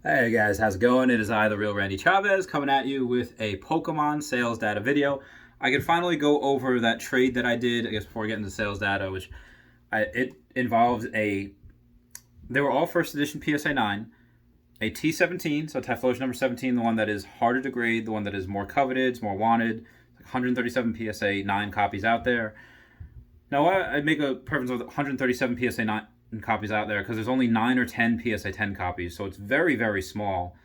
Hey guys, how's it going? It is I, the real Randy Chavez, coming at you with a Pokemon sales data video. I could finally go over that trade that I did, I guess, before we get into sales data, which it involved they were all first edition PSA 9, a T17, so Typhlosion number 17, the one that is harder to grade, the one that is more coveted, it's more wanted, 137 PSA 9 copies out there. Now, I make a preference of 137 PSA 9 copies out there because there's only 9 or 10 PSA 10 copies, so it's very, very small.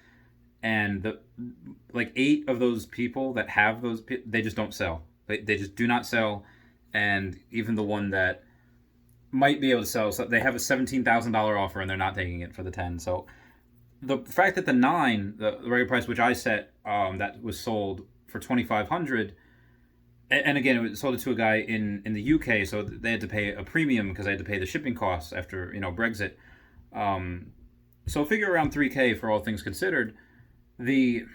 And like 8 of those people that have those, they just don't sell. They just do not sell. And even the one that might be able to sell, so they have a $17,000 offer and they're not taking it for the 10. So the fact that the 9, the regular price, which I set, that was sold for 2,500, and again, it was sold it to a guy in the UK, so they had to pay a premium because they had to pay the shipping costs after Brexit. So figure around 3K for all things considered. That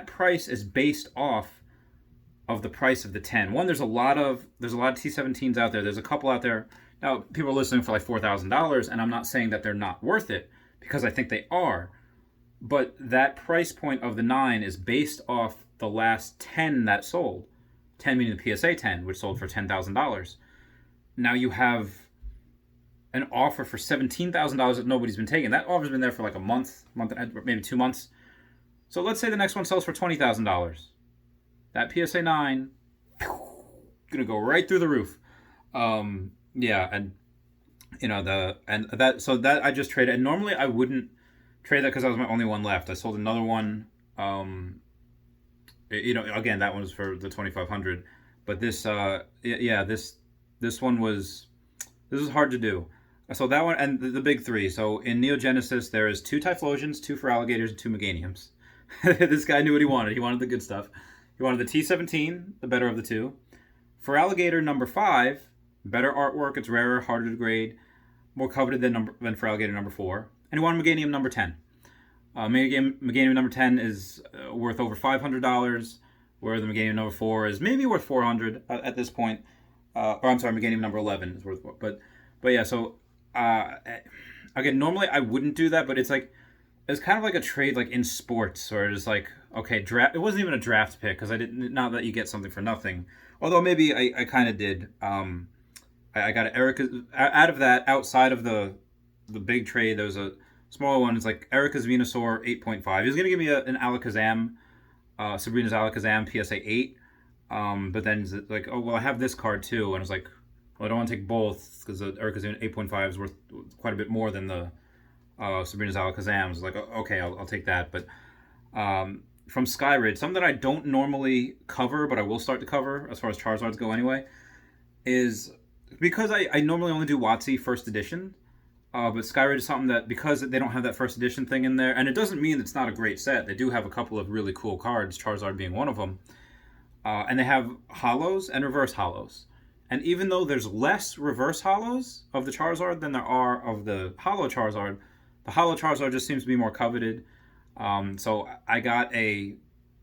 price is based off of the price of the 10. One, there's a lot of T17s out there. There's a couple out there now. People are listening for like $4,000, and I'm not saying that they're not worth it because I think they are. But that price point of the 9 is based off the last 10 that sold. 10 meaning the PSA 10, which sold for $10,000. Now you have an offer for $17,000 that nobody's been taking. That offer's been there for like a month, maybe 2 months. So let's say the next one sells for $20,000. That PSA 9 gonna go right through the roof. Yeah, and that I just traded. And normally I wouldn't trade that because I was my only one left. I sold another one. Again, that one was for the 2,500. But this one was hard to do. So that one and the big three. So in Neo Genesis, there is 2 Typhlosions, 2 Feraligatrs, and 2 Meganiums. This guy knew what he wanted. He wanted the good stuff. He wanted the T17, the better of the two. Feraligatr number 5, better artwork. It's rarer, harder to grade, more coveted than Feraligatr number 4. And he wanted Meganium number 10. Meganium number 10 is worth over $500, where the Meganium number 4 is maybe worth $400 at this point. Or I'm sorry, Meganium number 11 is worth more. But yeah, so again, normally I wouldn't do that, but it's kind of like a trade like in sports, or it's like, okay, draft. It wasn't even a draft pick because I didn't. Not that you get something for nothing, although maybe I kind of did. I got Erica out of that. Outside of the big trade, there was a smaller one. It's like Erica's Venusaur 8.5. He was gonna give me an Alakazam, Sabrina's Alakazam PSA 8. But then it's like, oh well, I have this card too, and I was like, well, I don't want to take both because Erica's 8.5 is worth quite a bit more than the Sabrina's Alakazam. Was like, okay, I'll take that. But from Skyridge, something that I don't normally cover, but I will start to cover as far as Charizards go anyway, is because I normally only do WotC first edition. But Skyridge is something that, because they don't have that first edition thing in there, and it doesn't mean it's not a great set. They do have a couple of really cool cards, Charizard being one of them. And they have holos and reverse holos. And even though there's less reverse holos of the Charizard than there are of the holo Charizard, the holo Charizard just seems to be more coveted. So I got a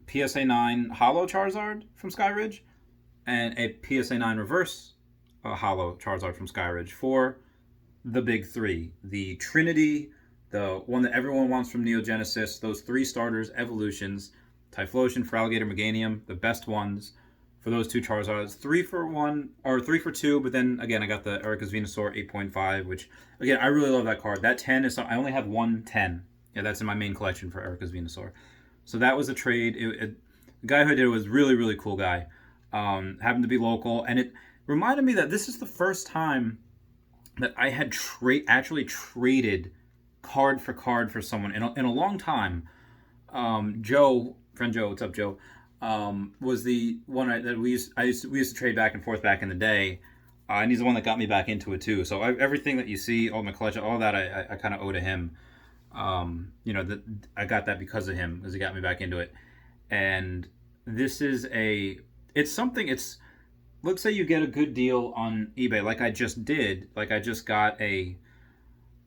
PSA 9 holo Charizard from Skyridge and a PSA 9 reverse holo Charizard from Skyridge for the big three. The Trinity, the one that everyone wants from Neo Genesis, those 3 starters, evolutions, Typhlosion, Feraligatr, Meganium, the best ones for those 2 Charizards. 3 for 1, or 3 for 2, but then again, I got the Erica's Venusaur 8.5, which, again, I really love that card. That 10 is, I only have one 10. Yeah, that's in my main collection for Erica's Venusaur. So that was a trade. The guy who did it was really, really cool guy. Happened to be local, and it reminded me that this is the first time that I had actually traded card for card for someone in a long time. Joe, friend Joe, what's up, Joe? Was the one that we used to trade back and forth back in the day, and he's the one that got me back into it too. So everything that you see, all my collection, all that, I kind of owe to him. That I got that because of him, because he got me back into it. And this is let's say you get a good deal on eBay, like I just did. Like I just got the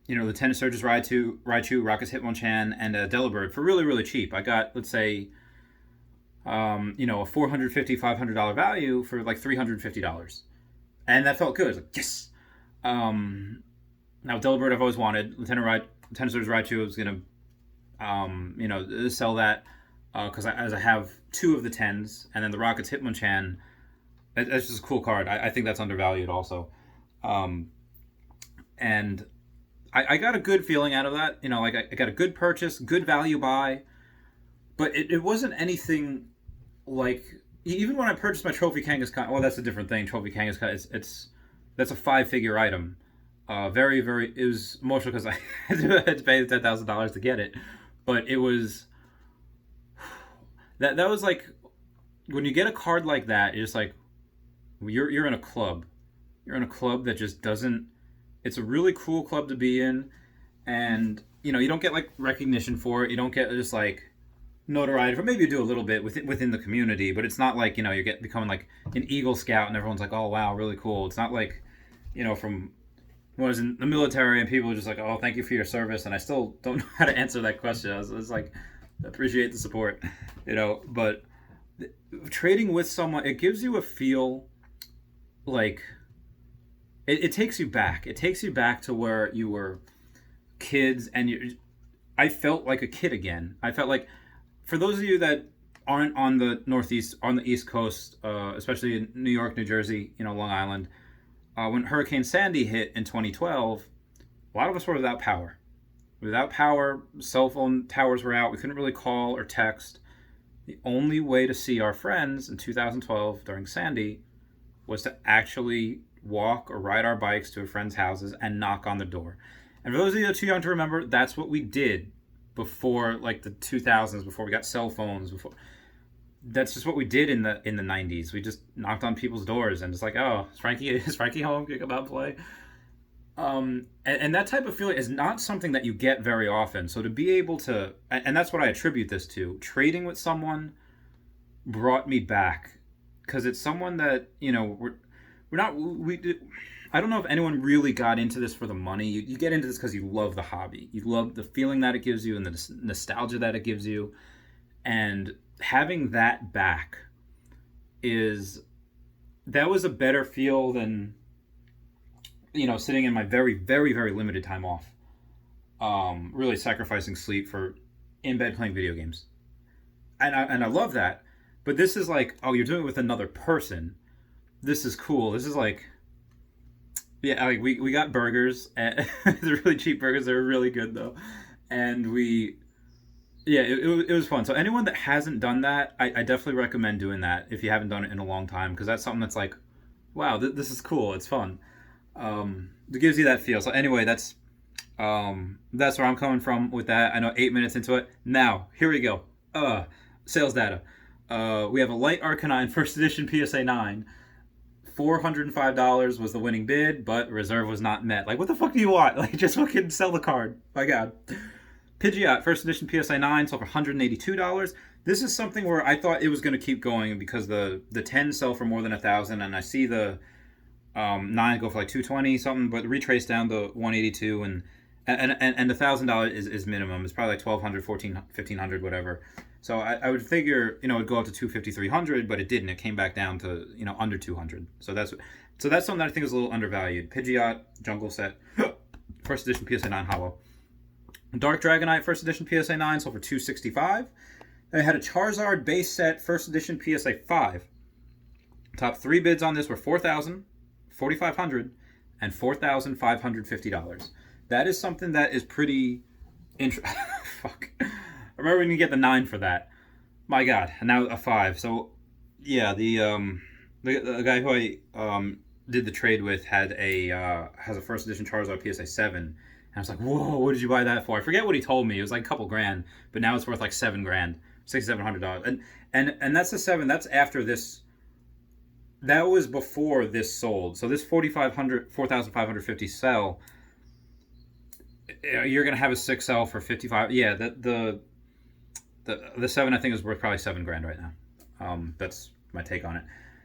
Tennis Surge's Raichu, Rocket's Hitmonchan, and a Delibird for really, really cheap. I got, let's say, a $450, $500 value for like $350. And that felt good. I was like, yes! Now, Delibird I've always wanted. Tennis Surge's Raichu was going to sell that because as I have two of the 10s, and then the Rockets Hitmonchan. It's just a cool card. I think that's undervalued also. Um, and I got a good feeling out of that. Like I got a good purchase, good value buy, but it wasn't anything like even when I purchased my Trophy Kangaskhan. Well, that's a different thing. Trophy Kangaskhan, it's that's a 5-figure item. Very very. It was emotional because I had to pay $10,000 to get it, but it was that was like when you get a card like that, you're just like you're in a club. You're in a club that just doesn't. It's a really cool club to be in, and you don't get like recognition for it. You don't get just like notoriety, or maybe you do a little bit within the community, but it's not like you get becoming like an Eagle Scout and everyone's like, oh wow, really cool. It's not like from when I was in the military and people are just like, oh, thank you for your service, and I still don't know how to answer that question. I was like, appreciate the support, but trading with someone, it gives you a feel like it takes you back. It takes you back to where you were kids, and I felt like a kid again. I felt like, for those of you that aren't on the East Coast, especially in New York, New Jersey, Long Island, when Hurricane Sandy hit in 2012, a lot of us were without power. Without power, cell phone towers were out. We couldn't really call or text. The only way to see our friends in 2012 during Sandy was to actually walk or ride our bikes to a friend's houses and knock on the door. And for those of you that are too young to remember, that's what we did before like the 2000s, before we got cell phones. That's just what we did in the 90s. We just knocked on people's doors and just like, oh, is Frankie home? Can you come out and play? And that type of feeling is not something that you get very often. So to be able to, and that's what I attribute this to, trading with someone brought me back, because it's someone that I don't know if anyone really got into this for the money. You get into this because you love the hobby. You love the feeling that it gives you and the nostalgia that it gives you. And having that back that was a better feel than, sitting in my very, very, very limited time off. Really sacrificing sleep for in bed playing video games. And I love that. But this is like, oh, you're doing it with another person. This is cool. This is like, yeah, like we got burgers. And they're really cheap burgers. They're really good though. And it was fun. So anyone that hasn't done that, I definitely recommend doing that if you haven't done it in a long time, because that's something that's like, wow, this is cool. It's fun. It gives you that feel. So anyway, that's where I'm coming from with that. I know 8 minutes into it. Now, here we go. Sales data. We have a Light Arcanine First Edition PSA 9. $405 was the winning bid, but reserve was not met. Like, what the fuck do you want? Like, just fucking sell the card. My God. Pidgeot First Edition PSA 9 sold for $182. This is something where I thought it was going to keep going because the 10 sell for more than 1,000, and I see the 9 go for like 220 something, but retrace down to 182, and the $1,000 is minimum. It's probably like 1,200, 1,500, whatever. So I would figure it'd go up to 250, 300, but it didn't. It came back down to under 200. So that's something that I think is a little undervalued. Pidgeot Jungle Set First Edition PSA 9 Hollow. Dark Dragonite First Edition PSA 9 sold for $265. Then I had a Charizard Base Set First Edition PSA 5. Top 3 bids on this were $4,000, $4,500, and $4,550. That is something that is pretty fuck. I remember when you get the 9 for that. My God, and now a 5. So yeah, the guy who I did the trade with has a First Edition Charizard PSA 7. And I was like, whoa, what did you buy that for? I forget what he told me. It was like a couple grand, but now it's worth like $7,000, $6,700. And that's the 7. That's after this. That was before this sold. So this $4,550 sell, you're gonna have a 6 sell for 55. Yeah, the 7 I think is worth probably $7,000 right now. That's my take on it.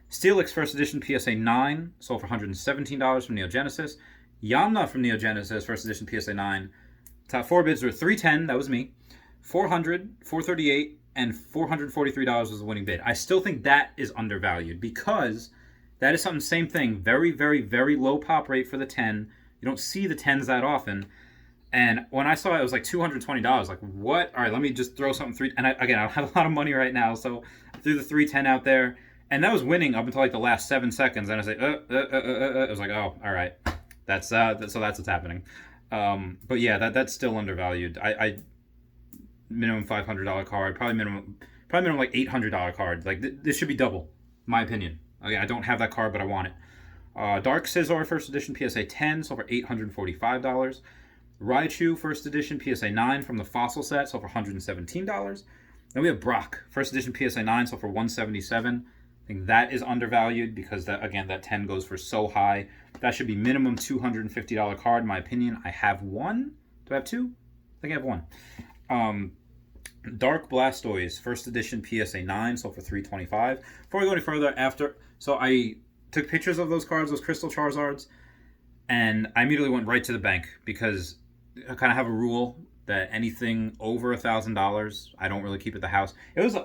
Steelix First Edition PSA 9 sold for $117 from Neo Genesis. Yamna from Neo Genesis First Edition PSA 9. Top 4 bids were $310. That was me. $400, $438, and $443 was the winning bid. I still think that is undervalued because that is something, same thing, very, very, very low pop rate for the 10. You don't see the 10s that often. And when I saw it, it was like $220. Like, what? All right, let me just throw something three. And again, I don't have a lot of money right now, so I threw the 310 out there, and that was winning up until like the last 7 seconds. And I was like, I was like, oh, all right, so that's what's happening. But yeah, that's still undervalued. I minimum $500 card, probably minimum like $800 card. Like this should be double, in my opinion. Okay, I don't have that card, but I want it. Dark Scizor first edition PSA 10 sold for $845. Raichu first edition PSA 9 from the Fossil set sold for $117. Then we have Brock first edition PSA 9 sold for $177. I think that is undervalued because that 10 goes for so high. That should be minimum $250 card in my opinion. I have one. Do I have two? I think I have one. Dark Blastoise first edition PSA 9 sold for $325. Before we go any further, so I took pictures of those cards, those Crystal Charizards, and I immediately went right to the bank because I kind of have a rule that anything over $1,000, I don't really keep at the house. It was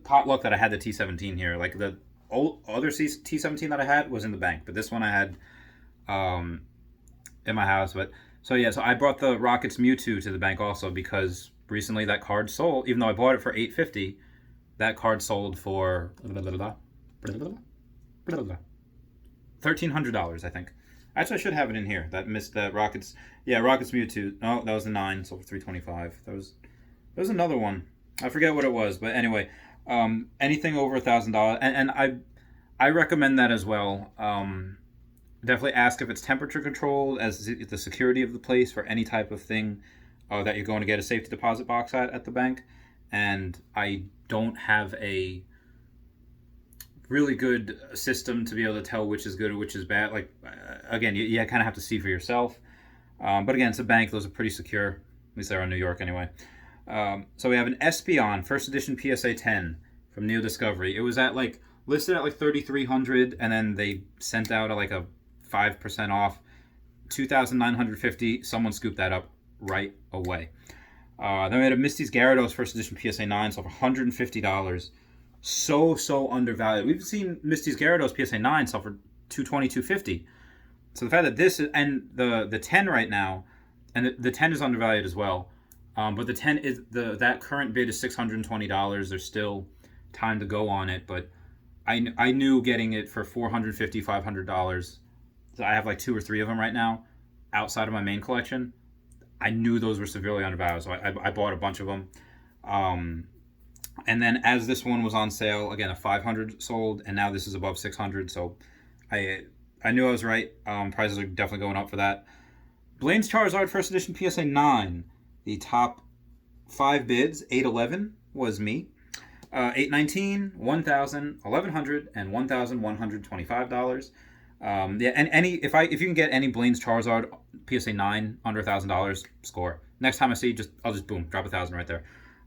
pot luck that I had the T17 here. Like the other T17 that I had was in the bank, but this one I had in my house. But so I brought the Rockets Mewtwo to the bank also because recently that card sold. Even though I bought it for $850, that card sold for $1,300, I think. Actually, I should have it in here. That missed the Rockets. Yeah, Rockets Mewtwo. Oh, that was the 9, sold for $325. There was another one. I forget what it was, but anyway, anything over $1,000, and I recommend that as well. Definitely ask if it's temperature controlled, as the security of the place for any type of thing that you're going to get a safety deposit box at the bank. And I don't have a really good system to be able to tell which is good or which is bad. Like, again, you kind of have to see for yourself. But again, it's a bank. Those are pretty secure. At least they're in New York anyway. So we have an Espeon, first edition PSA 10 from Neo Discovery. It was listed at like $3,300, and then they sent out like a 5% off, $2,950. Someone scooped that up right away. Then we had a Misty's Gyarados first edition PSA 9, so for $150. So undervalued. We've seen Misty's Gyarados PSA 9 sell for $220, $250. So the fact that this is, and the 10 right now, and the 10 is undervalued as well. But the 10 is that current bid is $620. There's still time to go on it, but I knew getting it for $450, $500. So I have like 2 or 3 of them right now outside of my main collection. I knew those were severely undervalued, so I bought a bunch of them. And then as this one was on sale, again, a 500 sold, and now this is above 600. So I knew I was right. Prices are definitely going up for that. Blaine's Charizard first edition PSA 9. The top 5 bids, 811 was me. 819, 1,000, 1,100, and $1,125. And if you can get any Blaine's Charizard PSA 9 under $1,000, score. Next time I see, I'll just boom, drop 1,000 right there.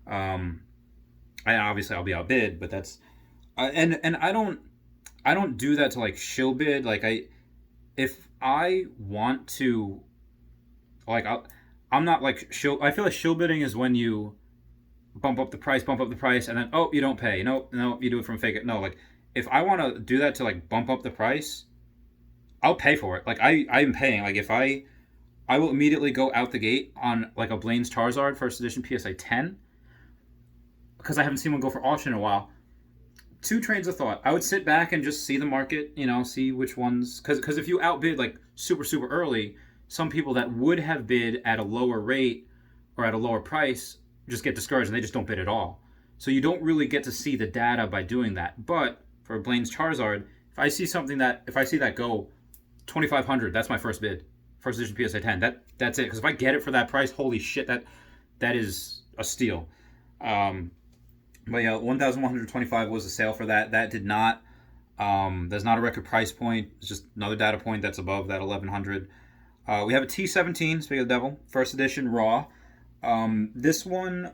And obviously I'll be outbid, but that's and I don't do that to like shill bid. Like if I want to, like I'm not like shill. I feel like shill bidding is when you bump up the price, and then you don't pay. No, you do it from fake. No, like if I want to do that to like bump up the price, I'll pay for it. Like I'm paying. Like if I will immediately go out the gate on like a Blaine's Charizard first edition PSA 10 because I haven't seen one go for auction in a while. 2 trains of thought. I would sit back and just see the market, see which ones, because if you outbid like super early, some people that would have bid at a lower rate or at a lower price just get discouraged and they just don't bid at all. So you don't really get to see the data by doing that. But for Blaine's Charizard, if I see that go $2,500, that's my first bid. First edition PSA 10. That's it. Because if I get it for that price, holy shit, that is a steal. But yeah, $1,125 was the sale for that. That did not. There's not a record price point. It's just another data point that's above that 1,100. We have a T17, speaking of the devil, first edition raw. This one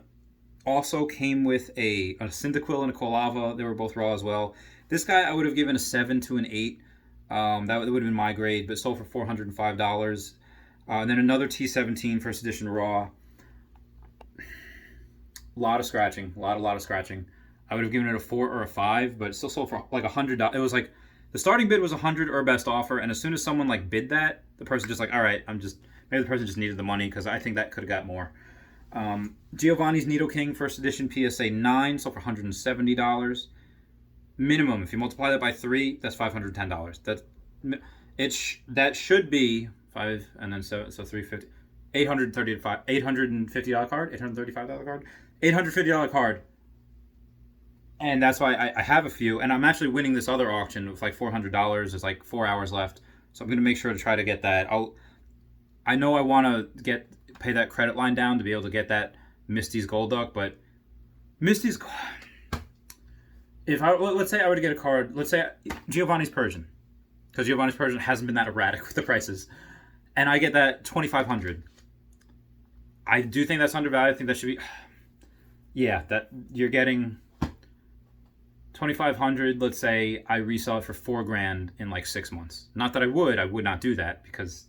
also came with a Cyndaquil and a Quilava. They were both raw as well. This guy I would have given a 7 to an 8. That would have been my grade, but sold for $405. And then another T17 first edition raw. A lot of scratching. I would have given it a 4 or a 5, but it still sold for like $100. It was the starting bid was $100 or best offer, and as soon as someone bid that, the person just all right, I'm just Maybe the person just needed the money because I think that could have got more. Giovanni's Nidoking First Edition PSA 9 sold for $170. Minimum, if you multiply that by 3, that's $510. That should be 5 and then so 350, $850 card, $835 card, $850 card. And that's why I have a few, and I'm actually winning this other auction with like $400. There's like 4 hours left, so I'm gonna make sure to try to get that. I know I want to pay that credit line down to be able to get that Misty's Golduck, but Misty's, let's say I were to get a card, let's say Giovanni's Persian, because Giovanni's Persian hasn't been that erratic with the prices, and I get that $2,500. I do think that's undervalued. I think that should be, yeah, that you're getting $2,500. Let's say I resell it for $4,000 in like 6 months. Not that I would not do that because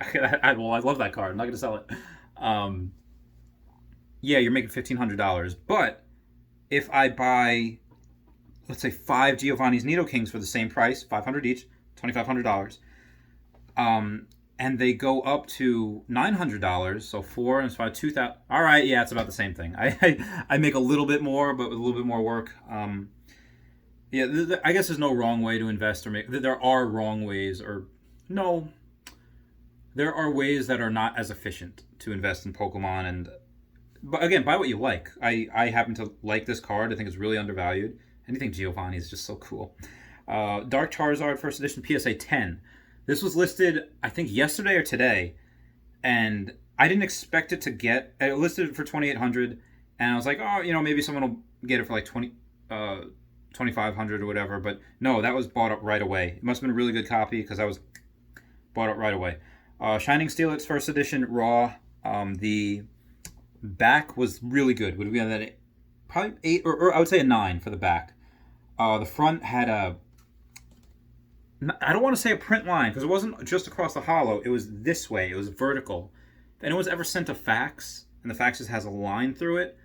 I love that card. I'm not gonna sell it. Yeah, you're making $1,500. But if I buy, let's say 5 Giovanni's Nidokings for the same price, $500 each, $2,500, and they go up to $900, so 4 and 5, 2,000. All right, yeah, it's about the same thing. I make a little bit more, but with a little bit more work. Yeah, I guess there's no wrong way to invest or make. There are wrong ways, or no. There are ways that are not as efficient to invest in Pokemon, but again, buy what you like. I happen to like this card. I think it's really undervalued. Anything Giovanni is just so cool. Dark Charizard First Edition PSA 10. This was listed, I think, yesterday or today, and I didn't expect it to get. It listed for $2,800, and I was like, oh, maybe someone will get it for like $2,500 or whatever. But no, that was bought up right away. It must have been a really good copy because I was bought up right away. Shining Steelix First Edition Raw. The back was really good. Would be on that probably 8 or I would say a 9 for the back. The front had I don't want to say a print line because it wasn't just across the hollow. It was this way. It was vertical. If anyone's ever sent a fax and the fax just has a line through it,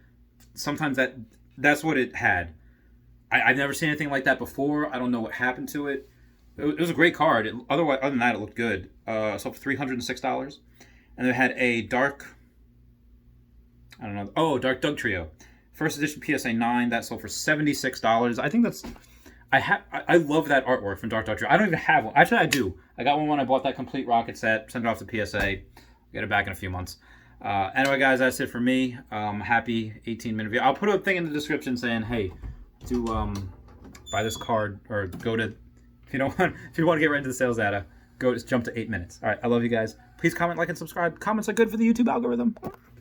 sometimes that's what it had. I've never seen anything like that before. I don't know what happened to it. It was a great card. Other than that, it looked good. Sold for $306, and it had a dark. I don't know. Oh, Dark Dugtrio, First Edition PSA 9. That sold for $76. I think that's. I love that artwork from Dark Dugtrio. I don't even have one. Actually, I do. I got one when I bought that complete rocket set. Sent it off to PSA. Get it back in a few months. Anyway, guys, that's it for me. Happy 18-minute video. I'll put a thing in the description saying, hey, to buy this card or go to. If you want to get right into the sales data, jump to 8 minutes. All right, I love you guys. Please comment, like, and subscribe. Comments are good for the YouTube algorithm.